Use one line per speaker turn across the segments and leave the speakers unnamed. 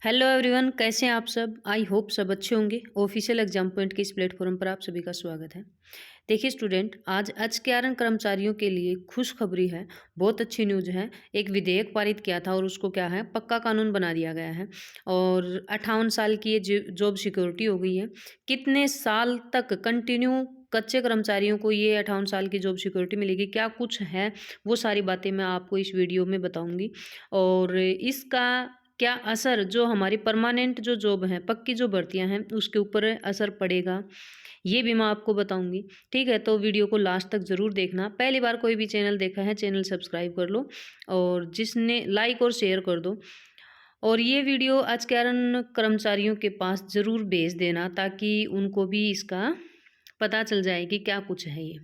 Hello everyone, कैसे हैं आप सब। आई होप सब अच्छे होंगे। ऑफिशियल एग्जाम पॉइंट के इस प्लेटफॉर्म पर आप सभी का स्वागत है। देखिए स्टूडेंट, आज एचकेआरएन कर्मचारियों के लिए खुशखबरी है। बहुत अच्छी न्यूज़ है। एक विधेयक पारित किया था और उसको क्या है, पक्का कानून बना दिया गया है और 58 साल की ये जॉब सिक्योरिटी हो गई है। कितने साल तक कंटिन्यू कच्चे कर्मचारियों को ये 58 साल की जॉब सिक्योरिटी मिलेगी, क्या कुछ है, वो सारी बातें मैं आपको इस वीडियो में बताऊंगी। और इसका क्या असर जो हमारी परमानेंट जो जॉब है, पक्की जो भर्तियां हैं, उसके ऊपर असर पड़ेगा, ये भी मैं आपको बताऊंगी। ठीक है, तो वीडियो को लास्ट तक ज़रूर देखना। पहली बार कोई भी चैनल देखा है, चैनल सब्सक्राइब कर लो और जिसने लाइक और शेयर कर दो। और ये वीडियो आज कारण कर्मचारियों के पास ज़रूर भेज देना ताकि उनको भी इसका पता चल जाए कि क्या कुछ है ये।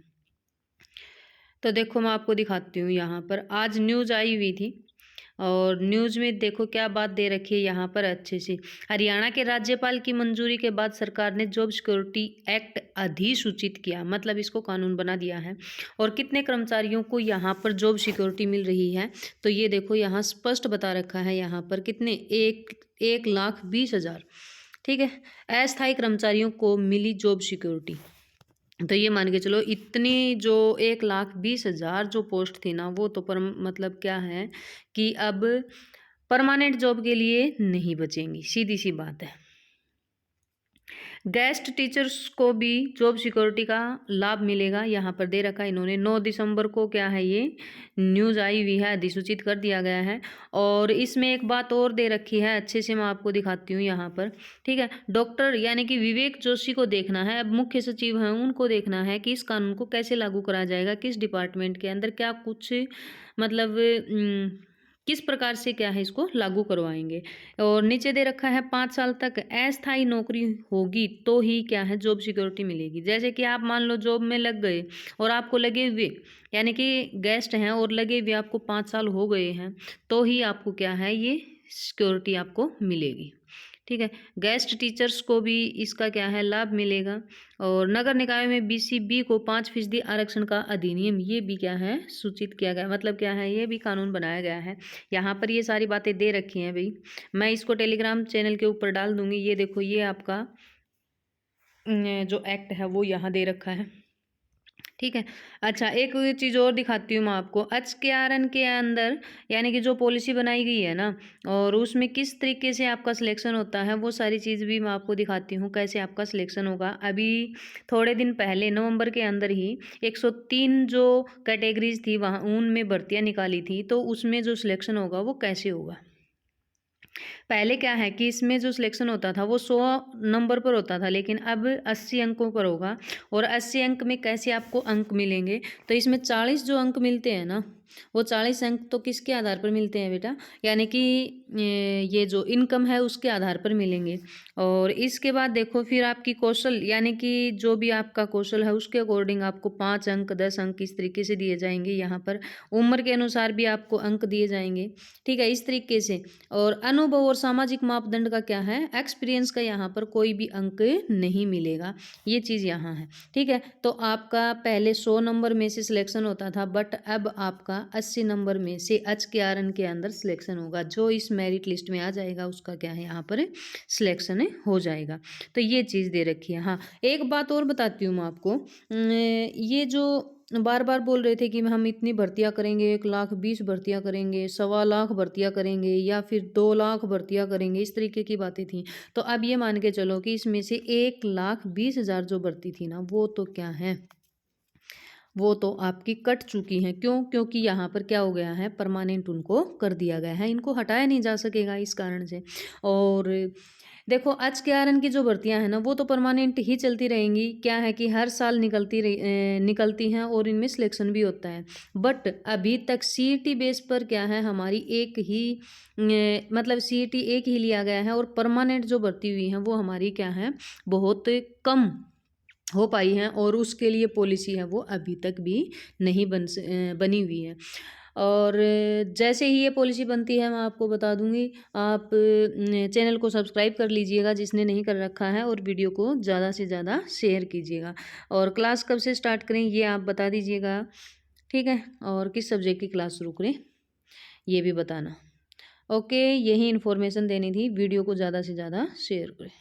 तो देखो मैं आपको दिखाती हूँ। यहाँ पर आज न्यूज़ आई हुई थी और न्यूज़ में देखो क्या बात दे रखी है यहाँ पर अच्छे से। हरियाणा के राज्यपाल की मंजूरी के बाद सरकार ने जॉब सिक्योरिटी एक्ट अधिसूचित किया, मतलब इसको कानून बना दिया है। और कितने कर्मचारियों को यहाँ पर जॉब सिक्योरिटी मिल रही है, तो ये देखो यहाँ स्पष्ट बता रखा है। यहाँ पर कितने, 1,20,000, ठीक है, अस्थायी कर्मचारियों को मिली जॉब सिक्योरिटी। तो ये मान के चलो इतनी जो 1,20,000 जो पोस्ट थी ना, वो तो पर मतलब क्या है कि अब परमानेंट जॉब के लिए नहीं बचेंगी, सीधी सी बात है। गेस्ट टीचर्स को भी जॉब सिक्योरिटी का लाभ मिलेगा, यहाँ पर दे रखा है इन्होंने। 9 दिसंबर को क्या है, ये न्यूज़ आई हुई है, अधिसूचित कर दिया गया है। और इसमें एक बात और दे रखी है, अच्छे से मैं आपको दिखाती हूँ यहाँ पर। ठीक है, डॉक्टर यानी कि विवेक जोशी को देखना है, अब मुख्य सचिव हैं उनको देखना है कि इस कानून को कैसे लागू करा जाएगा, किस डिपार्टमेंट के अंदर क्या कुछ, मतलब किस प्रकार से क्या है इसको लागू करवाएंगे। और नीचे दे रखा है 5 साल तक अस्थायी नौकरी होगी तो ही क्या है जॉब सिक्योरिटी मिलेगी। जैसे कि आप मान लो जॉब में लग गए और आपको लगे हुए, यानी कि गेस्ट हैं और लगे हुए आपको 5 साल हो गए हैं, तो ही आपको क्या है ये सिक्योरिटी आपको मिलेगी। ठीक है, गेस्ट टीचर्स को भी इसका क्या है लाभ मिलेगा। और नगर निकाय में बीसीबी को 5% आरक्षण का अधिनियम, ये भी क्या है सूचित किया गया, मतलब क्या है ये भी कानून बनाया गया है। यहाँ पर ये सारी बातें दे रखी हैं भाई, मैं इसको टेलीग्राम चैनल के ऊपर डाल दूंगी। ये देखो ये आपका जो एक्ट है वो यहाँ दे रखा है। ठीक है, अच्छा एक चीज़ और दिखाती हूँ मैं आपको। एचकेआरएन के अंदर यानी कि जो पॉलिसी बनाई गई है ना, और उसमें किस तरीके से आपका सिलेक्शन होता है, वो सारी चीज़ भी मैं आपको दिखाती हूँ कैसे आपका सिलेक्शन होगा। अभी थोड़े दिन पहले नवंबर के अंदर ही 103 जो कैटेगरीज थी वहाँ उनमें भर्तियाँ निकाली थी, तो उसमें जो सिलेक्शन होगा वो कैसे होगा। पहले क्या है कि इसमें जो सिलेक्शन होता था वो 100 नंबर पर होता था, लेकिन अब 80 अंकों पर होगा। और 80 अंक में कैसे आपको अंक मिलेंगे, तो इसमें 40 जो अंक मिलते हैं ना, वो 40 अंक तो किसके आधार पर मिलते हैं बेटा, यानी कि ये जो इनकम है उसके आधार पर मिलेंगे। और इसके बाद देखो फिर आपकी कौशल, यानी कि जो भी आपका कौशल है उसके अकॉर्डिंग आपको 5 अंक 10 अंक इस तरीके से दिए जाएंगे। यहाँ पर उम्र के अनुसार भी आपको अंक दिए जाएंगे। ठीक है, इस तरीके से। और अनुभव और सामाजिक मापदंड का क्या है, एक्सपीरियंस का यहाँ पर कोई भी अंक नहीं मिलेगा, ये चीज़ यहाँ है। ठीक है, तो आपका पहले 100 नंबर में से सिलेक्शन होता था, बट अब आपका 80 नंबर में से एचकेआरएन के अंदर सिलेक्शन होगा। जो इस मेरिट लिस्ट में आ जाएगा उसका क्या है यहाँ पर सिलेक्शन हो जाएगा। तो ये चीज़ दे रखी है। हाँ, एक बात और बताती हूँ मैं आपको। ये जो बार बार बोल रहे थे कि हम इतनी भर्तियां करेंगे, 1,20,000 भर्तियां करेंगे, 1,25,000 भर्तियां करेंगे, या फिर 2,00,000 भर्तियां करेंगे, इस तरीके की बातें थी। तो अब ये मान के चलो कि इसमें से 1,20,000 जो भर्ती थी ना, वो तो क्या है, वो तो आपकी कट चुकी हैं। क्यों? क्योंकि यहाँ पर क्या हो गया है, परमानेंट उनको कर दिया गया है, इनको हटाया नहीं जा सकेगा इस कारण से। और देखो एचकेआरएन की जो भर्तियां हैं ना, वो तो परमानेंट ही चलती रहेंगी। क्या है कि हर साल निकलती हैं और इनमें सिलेक्शन भी होता है। बट अभी तक सीईटी बेस पर क्या है, हमारी एक ही मतलब सीईटी एक ही लिया गया है, और परमानेंट जो भर्ती हुई हैं वो हमारी क्या है, बहुत कम हो पाई हैं। और उसके लिए पॉलिसी है वो अभी तक भी नहीं बनी हुई है। और जैसे ही ये पॉलिसी बनती है मैं आपको बता दूंगी। आप चैनल को सब्सक्राइब कर लीजिएगा जिसने नहीं कर रखा है, और वीडियो को ज़्यादा से ज़्यादा शेयर कीजिएगा। और क्लास कब से स्टार्ट करें ये आप बता दीजिएगा। ठीक है, और किस सब्जेक्ट की क्लास शुरू करें ये भी बताना। ओके, यही इन्फॉर्मेशन देनी थी। वीडियो को ज़्यादा से ज़्यादा शेयर करें।